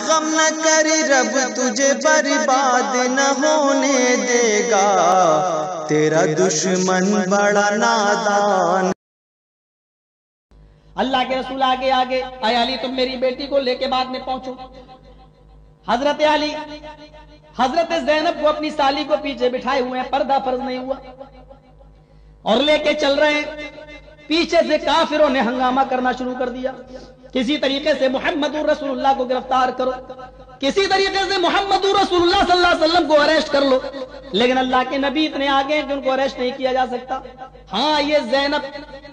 غم نہ کر رب تجھے برباد نہ ہونے دے گا، تیرا دشمن بڑا نادان۔ اللہ کے رسول آگے آگے، اے علی تم میری بیٹی کو لے کے بعد میں پہنچو۔ حضرت علی حضرت زینب کو اپنی سالی کو پیچھے بٹھائے ہوئے ہیں، پردہ فرض نہیں ہوا، اور لے کے چل رہے ہیں۔ پیچھے سے کافروں نے ہنگامہ کرنا شروع کر دیا، کسی طریقے سے محمد رسول اللہ کو گرفتار کرو، کسی طریقے سے محمد رسول اللہ صلی اللہ علیہ وسلم کو اریسٹ کر لو، لیکن اللہ کے نبی اتنے آگے ہیں کہ ان کو اریسٹ نہیں کیا جا سکتا۔ ہاں یہ زینب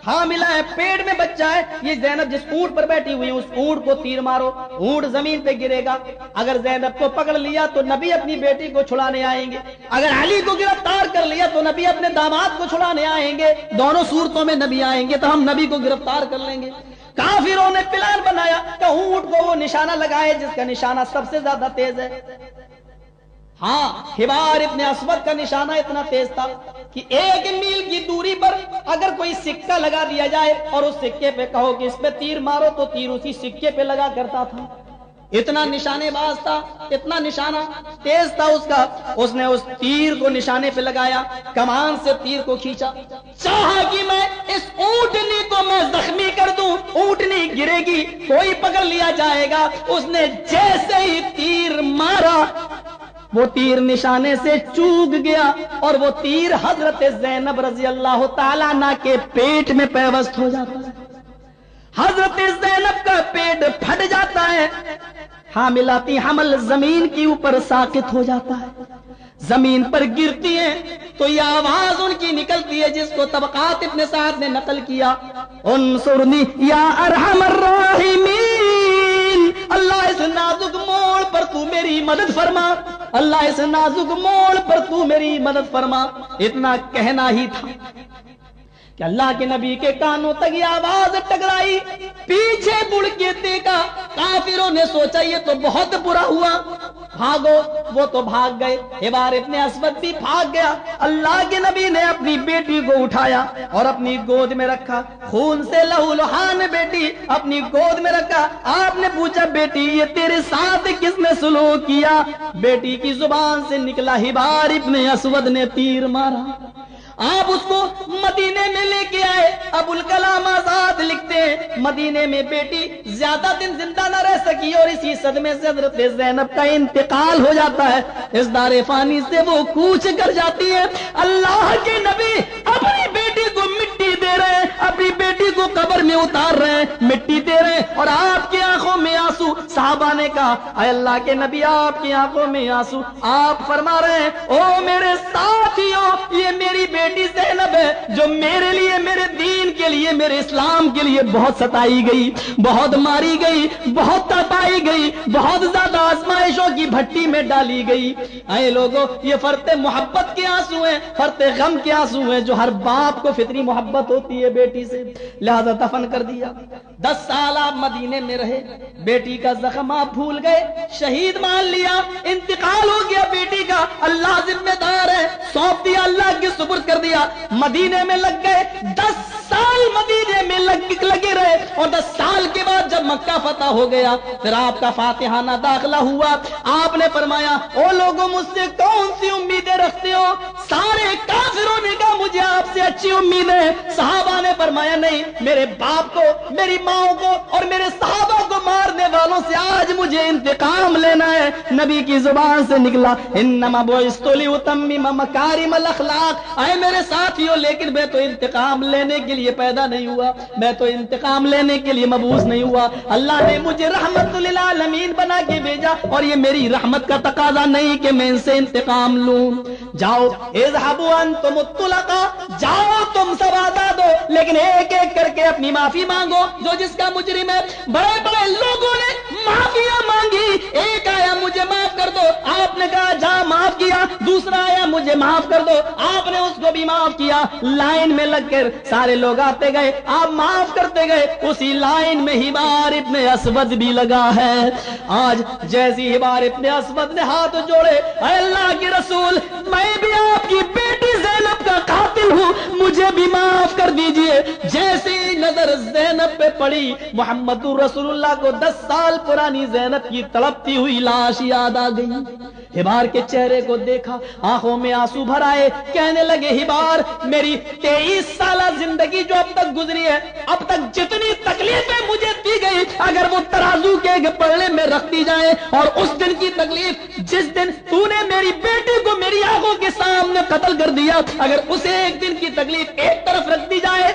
حاملہ ہے، پیٹ میں بچہ ہے، یہ زینب جس اونٹ پر بیٹھی ہوئی ہے اس اونٹ کو تیر مارو، اونٹ زمین پہ گرے گا۔ اگر زینب کو پکڑ لیا تو نبی اپنی بیٹی کو چھڑانے آئیں گے، اگر علی کو گرفتار کر لیا تو نبی اپنے داماد کو چھڑانے آئیں گے، دونوں صورتوں میں نبی آئیں گے تو ہم نبی کو گرفتار کر لیں گے۔ کافروں نے پلان بنایا کہ اونٹ کو وہ نشانہ لگائے جس کا نشانہ سب سے زیادہ تیز ہے۔ ہاں حبار ابن اسود کا نشانہ اتنا تیز تھا کہ 1 میل کی دوری پر اگر کوئی سکہ لگا دیا جائے اور اس سکے پہ کہو کہ اس پہ تیر مارو تو تیر اسی سکے پہ لگا کرتا تھا، اتنا نشانے باز تھا، اتنا نشانہ تیز تھا اس کا۔ اس نے اس تیر کو نشانے پہ لگایا، کمان سے تیر کو کھینچا، چاہا کہ میں اس اونٹنی کو میں زخمی کر دوں، اونٹنی گرے گی، کوئی پکڑ لیا جائے گا۔ اس نے جیسے ہی تیر مارا وہ تیر نشانے سے چوک گیا اور وہ تیر حضرت زینب رضی اللہ تعالیٰ عنہ کے پیٹ میں پیوست ہو جاتا ہے، حضرت زینب کا پیٹ پھٹ جاتا ہے، حاملاتی حمل زمین کے اوپر ساقط ہو جاتا ہے، زمین پر گرتی ہیں تو یہ آواز ان کی نکلتی ہے جس کو طبقات ابن سعد نے نقل کیا، انصرنی یا ارحم الراحمین، اللہ اس نازک موڑ پر تو میری مدد فرما، اللہ اس نازک موڑ پر تو میری مدد فرما۔ اتنا کہنا ہی تھا کہ اللہ کے نبی کے کانوں تک یہ آواز ٹکرائی، پیچھے مڑ کے دیکھا، کافروں نے سوچا یہ تو بہت برا ہوا، بھاگو، وہ تو بھاگ گئے، حبار ابن اسود بھی بھاگ گیا۔ اللہ کے نبی نے اپنی بیٹی کو اٹھایا اور اپنی گود میں رکھا، خون سے لہو لہان بیٹی اپنی گود میں رکھا۔ آپ نے پوچھا بیٹی یہ تیرے ساتھ کس نے سلوک کیا؟ بیٹی کی زبان سے نکلا حبار ابن اسود نے تیر مارا۔ آپ اس کو مدینے میں لے کے آئے۔ ابو الکلام آزاد لکھتے ہیں مدینے میں بیٹی زیادہ دن زندہ نہ رہ سکی اور اسی صدمے سے حضرت زینب کا انتقال ہو جاتا ہے، اس دار فانی سے وہ کوچ کر جاتی ہے۔ اللہ کے نبی اپنی بیٹی کو مٹی دے رہے ہیں، اپنی بیٹی کو قبر میں اتار رہے ہیں، مٹی دے رہے ہیں، اور آپ کی آنکھوں میں آنسو۔ صحابہ نے کہا اے اللہ کے نبی آپ کی آنکھوں میں آنسو، آپ فرما رہے ہیں او میرے ساتھیوں یہ میری بیٹی زینب ہے جو میرے لیے، میرے دین کے لیے، میرے اسلام کے لیے بہت ستائی گئی، بہت ماری گئی، بہت تپائی گئی، بہت زیادہ آزمائشوں کی بھٹی میں ڈالی گئی۔ اے لوگوں یہ فرط محبت کے آنسو ہیں، فرط غم کے آنسو ہیں جو ہر باپ کو فطری محبت ہوتی ہے بیٹی سے، لہذا دفن کر دیا۔ 10 سال آپ مدینے میں رہے، بیٹی کا زخم آپ بھول گئے، شہید مان لیا، انتقال ہو گیا بیٹی کا، اللہ ذمہ دار ہے، سونپ دیا، اللہ کی سپرد کر دیا۔ مدینے میں لگ گئے، 10 سال مدینے میں لگے رہے، اور 10 سال کے بعد جب مکہ فتح ہو گیا پھر آپ کا فاتحانہ داخلہ ہوا۔ آپ نے فرمایا او لوگوں مجھ سے کون سی امیدیں رکھتے ہو؟ سارے کافروں نے کہا مجھے آپ سے اچھی امیدیں۔ صحابہ نے فرمایا نہیں، میرے باپ کو، میری ماں کو اور میرے صحابہ کو مارنے والوں سے آج مجھے انتقام لینا ہے۔ نبی کی زبان سے نکلا انما بعثت لأتمم مکارم الاخلاق، اے میرے ساتھیوں لیکن میں تو انتقام لینے کے لیے پیدا نہیں ہوا، میں تو انتقام لینے کے لیے مبعوث نہیں ہوا، اللہ نے مجھے رحمت للعالمین بنا کے بھیجا اور یہ میری رحمت کا تقاضا نہیں کہ میں ان سے انتقام لوں۔ جاؤ اذهبوا انتم الطلقاء، جاؤ تم سب آزاد ہو، لیکن ایک ایک کر کے اپنی معافی مانگو جو جس کا مجرم ہے۔ بڑے بڑے لوگوں نے معافیاں مانگی، ایک آیا مجھے معاف کر دو، آپ نے کہا جا معاف کیا، دوسرا آیا مجھے معاف کر دو، آپ نے اس کو بھی معاف کیا۔ لائن میں لگ کر سارے لوگ آتے گئے، آپ معاف کرتے گئے، اسی لائن میں حبار ابن اسود بھی لگا ہے۔ آج جیسی حبار ابن اسود نے ہاتھ جوڑے اے اللہ کے رسول میں بھی آپ کی بیٹی زینب کا قاتل ہوں, مجھے بھی معاف کر دیجئے. جیسے ہی نظر زینب پہ پڑی, محمد رسول اللہ کو 10 سال پرانی زینب کی تڑپتی ہوئی لاش یاد آ گئی. ہبار کے چہرے کو دیکھا, آنکھوں میں آنسو بھر آئے. کہنے لگے ہبار, میری 23 سالہ زندگی جو اب تک گزری ہے, اب تک جتنی تکلیفیں مجھے دی گئی, اگر وہ ترازو کے پلڑے میں رکھ دی جائے, اور اس دن کی تکلیف جس دن تو نے میری بیٹی کو میری آنکھوں کے سامنے قتل کر دیا, اگر اسے ایک دن کی تکلیف ایک طرف رکھ دی جائے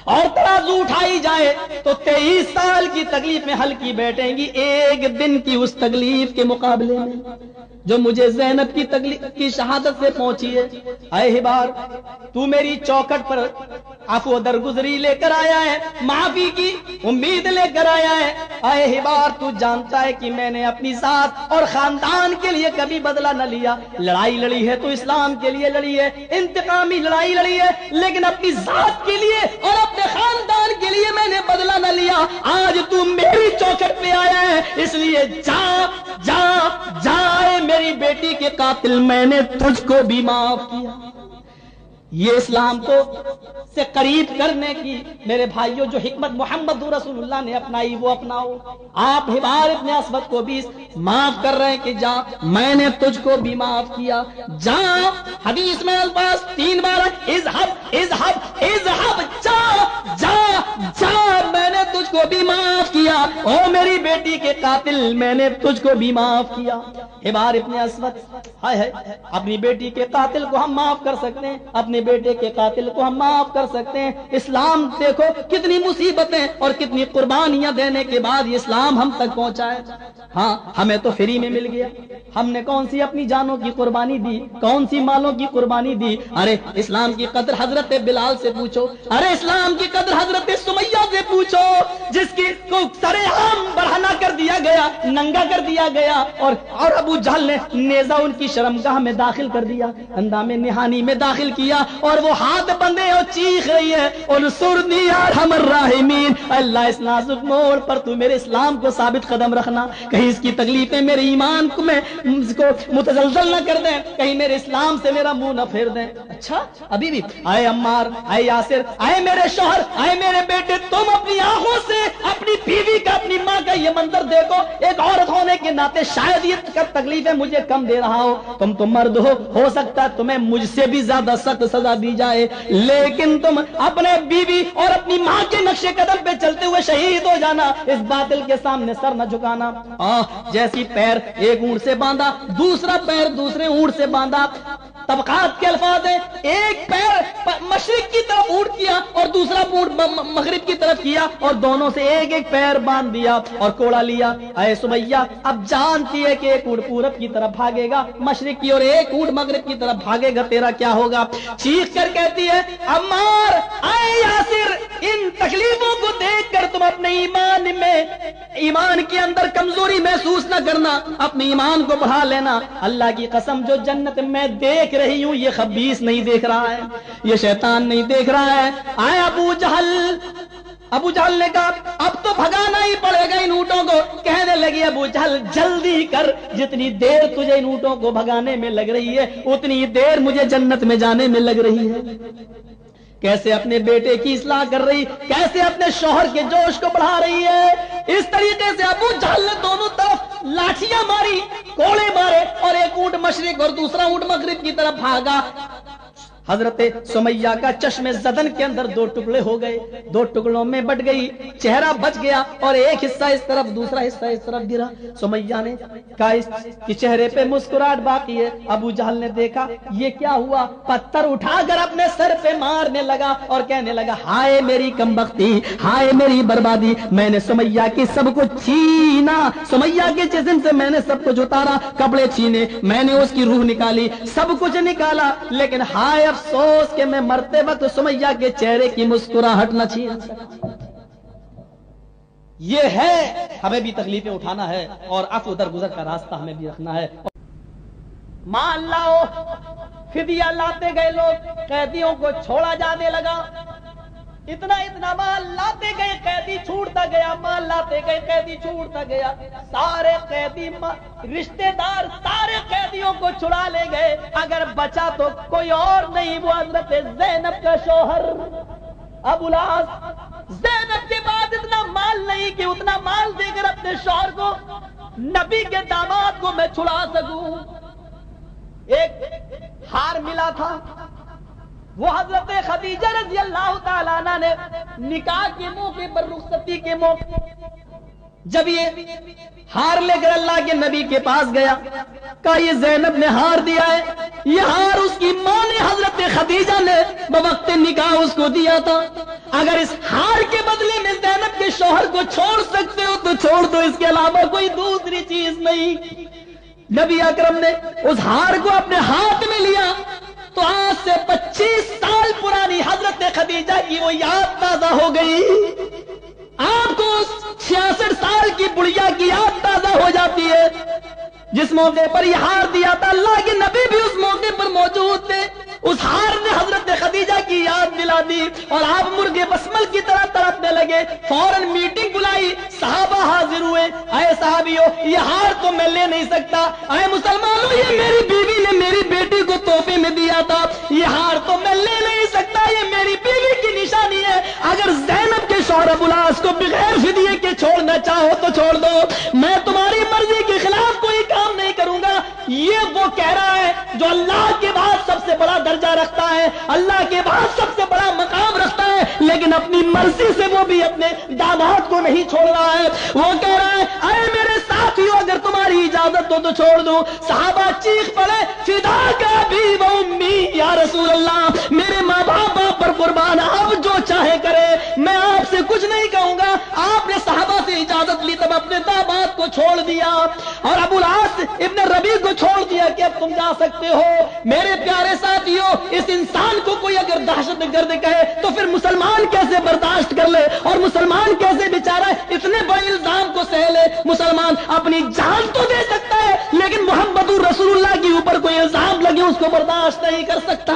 اور ترازو اٹھائی جائے, تو 23 سال کی تکلیف میں ہلکی بیٹھیں گی ایک دن کی اس تکلیف کے مقابلے میں جو مجھے زینب کی تکلیف کی شہادت سے پہنچی ہے. اے ہبار, تو میری چوکھٹ پر عفو درگزری لے کر آیا ہے, معافی کی امید لے کر آیا ہے. اے ہبار, تو جانتا ہے کہ میں نے اپنی ذات اور خاندان کے لیے کبھی بدلہ نہ لیا. لڑائی لڑی ہے تو اسلام کے لیے لڑی ہے, انتقامی لڑائی لڑی ہے, لیکن اپنی ذات کے لیے اور اپنے خاندان کے لیے میں نے بدلہ نہ لیا. آج تو میری چوکھٹ پہ آیا ہے, اس لیے جا جا جا, میری بیٹی کے قاتل, میں نے تجھ کو بھی معاف کیا. یہ اسلام کو سے قریب کرنے کی میرے بھائیوں جو حکمت محمد رسول اللہ نے اپنائی وہ اپناؤ. آپ ہبار ابن اسود کو بھی معاف کر رہے ہیں کہ جا, میں نے تجھ کو بھی معاف کیا. جا, حدیث میں الفاظ 3 بار, اذهب اذهب اذهب, جا جا جا, میں نے تجھ کو بھی معاف کیا. او میری بیٹی کے قاتل, میں نے تجھ کو بھی معاف کیا. ہبار ابن اسود, ہائے ہائے, اپنی بیٹی کے قاتل کو ہم معاف کر سکتے ہیں, اپنے بیٹے کے قاتل کو ہم معاف کر سکتے ہیں. اسلام دیکھو کتنی مصیبتیں اور کتنی قربانیاں دینے کے بعد یہ اسلام ہم تک پہنچا ہے. ہاں, ہمیں تو فری میں مل گیا. ہم نے کون سی اپنی جانوں کی قربانی دی, کون سی مالوں کی قربانی دی. ارے اسلام کی قدر حضرت بلال سے پوچھو, ارے اسلام کی قدر حضرت سمیہ سے پوچھو, جس کی کو سرے عام برہنہ کر دیا گیا, ننگا کر دیا گیا, اور ابو جہل نے نیزہ ان کی شرمگاہ میں داخل کر دیا, اندام نہانی میں داخل کیا, اور وہ ہاتھ بندے اور چیخ رہی ہے, اور سرنی ارحم الراحمین, اللہ اس نازک موڑ پر تو میرے اسلام کو ثابت قدم رکھنا, کہیں اس کی تکلیفیں میرے ایمان کو میں اس کو متزلزل نہ کر دیں, کہیں میرے اسلام سے میرا منہ نہ پھیر دیں. اچھا ابھی بھی اے عمار, اے یاسر, اے میرے شوہر, اے میرے بیٹے, تم اپنی آنکھوں سے اپنی بیوی کا, اپنی ماں کا یہ منظر دیکھو. ایک عورت ہونے کے ناطے شاید یہ تکلیفیں مجھے کم دے رہا ہو, تم مرد ہو سکتا ہے تمہیں مجھ سے بھی زیادہ سخت سزا دی جائے, لیکن تم اپنے بیوی اور اپنی ماں کے نقش قدم پہ چلتے ہوئے شہید ہو جانا, اس باطل کے سامنے سر نہ جھکانا. جیسی پیر ایک اونٹ سے باندھا, دوسرا پیر دوسرے اونٹ سے باندھا. طبقات کے الفاظ ہیں, ایک پیر مشرق کی طرف اونٹ کیا اور دوسرا اونٹ مغرب کی طرف کیا, اور دونوں سے ایک ایک پیر باندھ دیا اور کوڑا لیا. اے سمیہ, اب جانتی ہے کہ ایک اونٹ پورب کی طرف بھاگے گا مشرق کی, اور ایک اونٹ مغرب کی طرف بھاگے گا, تیرا کیا ہوگا؟ چیخ کر کہتی ہے, عمار, اے یاسر, ان تکلیفوں کو دیکھ کر تم اپنے ایمان کے اندر کمزوری محسوس نہ کرنا, اپنے ایمان کو بڑھا لینا. اللہ کی قسم, جو جنت میں دیکھ رہی ہوں یہ خبیث نہیں دیکھ رہا ہے, یہ شیطان نہیں دیکھ رہا ہے. آئے ابو جہل نے کہا اب تو بھگانا ہی پڑے گا ان اونٹوں کو. کہنے لگی ابو جہل, جلدی کر, جتنی دیر تجھے ان اونٹوں کو بھگانے میں لگ رہی ہے اتنی دیر مجھے جنت میں جانے میں لگ رہی ہے. کیسے اپنے بیٹے کی اصلاح کر رہی, کیسے اپنے شوہر کے جوش کو بڑھا رہی ہے. اس طریقے سے ابو جہل نے دونوں طرف لاٹھیاں ماری, کوڑے مارے, اور ایک اونٹ مشرق اور دوسرا اونٹ مغرب کی طرف بھاگا. حضرت سمیہ کا چشم زدن کے اندر 2 ٹکڑے ہو گئے, 2 ٹکڑوں میں بٹ گئی, چہرہ بچ گیا, اور ایک حصہ اس طرف دوسرا حصہ اس طرف گرا. سمیہ نے کہا اس کے چہرے پہ مسکراہٹ باقی ہے. ابو جہل نے دیکھا یہ کیا ہوا, پتھر اٹھا کر اپنے سر پہ مارنے لگا اور کہنے لگا, ہائے میری کمبختی, ہائے میری بربادی, میں نے سمیہ کی سب کچھ چھینا, سمیہ کے جسم سے میں نے سب کچھ اتارا, کپڑے چھینے, میں نے اس کی روح نکالی, سب کچھ نکالا, لیکن ہائے افسوس کہ میں مرتے وقت سمیہ کے چہرے کی مسکراہٹ نہ چھین سکا. یہ ہے, ہمیں بھی تکلیفیں اٹھانا ہے اور عفو درگزر کا راستہ ہمیں بھی رکھنا ہے. مان لاؤ فدیہ لاتے گئے لوگ, قیدیوں کو چھوڑا جانے لگا, اتنا مال لاتے گئے، قیدی چھوٹتا گیا، مال لاتے گئے، قیدی چھوٹتا گیا، سارے قیدی رشتے دار سارے قیدیوں کو چھڑا لے گئے، اگر بچا تو کوئی اور نہیں، وہ حضرت زینب کا شوہر ابو العاص۔ زینب کے بعد اتنا مال نہیں کہ اتنا مال دے کر اپنے شوہر کو، نبی کے داماد کو میں چھڑا سکوں۔ ایک ہار ملا تھا، وہ حضرت خدیجہ رضی اللہ تعالیٰ عنہ نے نکاح کے موقع پر، رخصتی کے موقع جب یہ ہار لے کر اللہ کے نبی کے پاس گیا، کہا یہ زینب نے ہار دیا ہے، یہ ہار اس کی ماں نے حضرت خدیجہ نے بوقت نکاح اس کو دیا تھا، اگر اس ہار کے بدلے میں زینب کے شوہر کو چھوڑ سکتے ہو تو چھوڑ دو، اس کے علاوہ کوئی دوسری چیز نہیں۔ نبی اکرم نے اس ہار کو اپنے ہاتھ میں لیا تو آج سے 25 سال پرانی حضرت خدیجہ کی وہ یاد تازہ ہو گئی، آپ کو 66 سال کی بڑھیا کی یاد تازہ ہو جاتی ہے جس موقع پر یہ ہار دیا تھا۔ اللہ کے نبی بھی اس موقع پر موجود تھے، اس ہار نے حضرت خدیجہ کی یاد دلا دی اور آپ مرغے بسمل کی طرح تڑپنے لگے، فوراً میٹنگ بلائی، صحابہ حاضر ہوئے، اے صحابیوں یہ ہار تو میں لے نہیں سکتا، اے مسلمانوں یہ میری بیوی نے میری بیٹی کو تحفے میں دیا تھا، یہ ہار تو میں لے نہیں سکتا، یہ میری بیوی کی نشانی ہے، اگر زینب کے شوہر ابو العاص کو بغیر فدیے کے چھوڑنا چاہو تو چھوڑ دو، میں تمہاری مرضی کے خلاف کوئی کام نہیں کروں گا۔ یہ وہ کہہ رہا ہے جو اللہ کے بعد سب سے بڑا درجہ رکھتا ہے، اللہ کے بعد سب سے بڑا مقام رکھتا ہے، لیکن اپنی مرضی سے وہ بھی اپنے داماد کو نہیں چھوڑ رہا ہے، وہ کہہ رہا ہے اے میرے ساتھیوں اگر تمہاری اجازت ہو تو چھوڑ دوں۔ صحابہ چیخ پڑے فداک ابی و امی یا رسول اللہ، میرے ماں باپ پر قربان، آپ جو چاہے کرے، میں آپ سے کچھ نہیں کہوں گا۔ آپ نے صحابہ سے اجازت لی، تب اپنے داماد کو چھوڑ دیا اور ابو العاص ابن ربیع کو چھوڑ دیا کہ اب تم جا سکتے ہو۔ میرے پیارے ساتھیوں، اس انسان کو کوئی اگر دہشت گرد کہے تو پھر مسلمان کیسے برداشت کر لے، اور مسلمان کیسے بیچارہ اتنے بڑے الزام کو سہ لے۔ مسلمان اپنی جان تو دے سکتا ہے لیکن محمد رسول اللہ کے اوپر کوئی الزام لگے اس کو برداشت نہیں کر سکتا۔